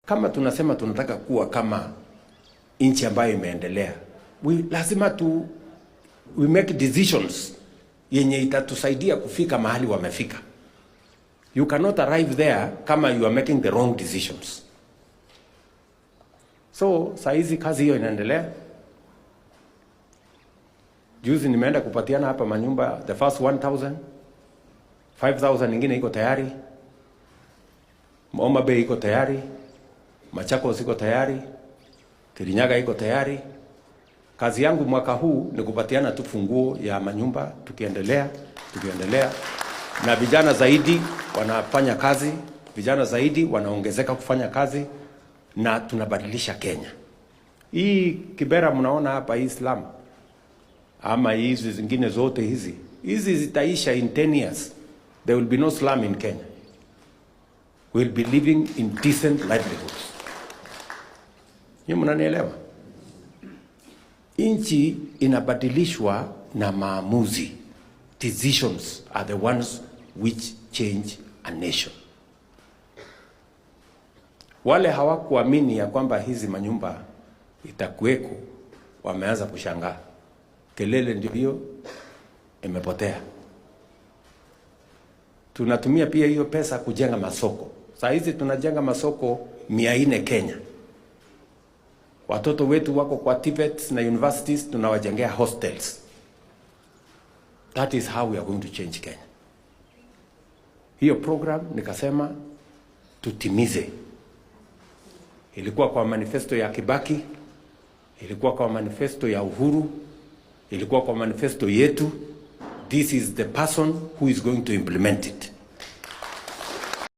kama tunasema tunataka kuwa kama nchi ambayo imeendelea, lazima we make decisions yenye itatusaidia kufika mahali wamefika. You cannot arrive there kama you are making the wrong decisions. So saizi kazi hiyo inaendelea. Juzi nimeenda kupatiana hapa manyumba, the first 1,000, 5,000 nyingine iko tayari, Homa Bay iko tayari, Machakos iko tayari, Kirinyaga iko tayari. Kazi yangu mwaka huu ni kupatiana tu funguo ya manyumba, tukiendelea na vijana zaidi wanafanya kazi, vijana zaidi wanaongezeka kufanya kazi, na tunabadilisha Kenya. Hii Kibera mnaona hapa, Islam ama hizi zingine zote hizi zitaisha in 10 years. There will be no slum in Kenya. We'll be living in decent livelihoods. Nyinyi mnanielewa? Nchi inabadilishwa na maamuzi. Decisions are the ones which change a nation. Wale hawakuamini ya kwamba hizi manyumba itakuweko, wameanza kushangaa. Kelele ndio hiyo imepotea. Tunatumia pia hiyo pesa kujenga masoko. Saa hizi tunajenga masoko 400 Kenya. Watoto wetu wako kwa TVET na universities, tunawajengea hostels. That is how we are going to change Kenya. Hiyo program nikasema tutimize. Ilikuwa kwa manifesto ya Kibaki, ilikuwa kwa manifesto ya Uhuru, ilikuwa kwa manifesto yetu. This is the person who is going to implement it.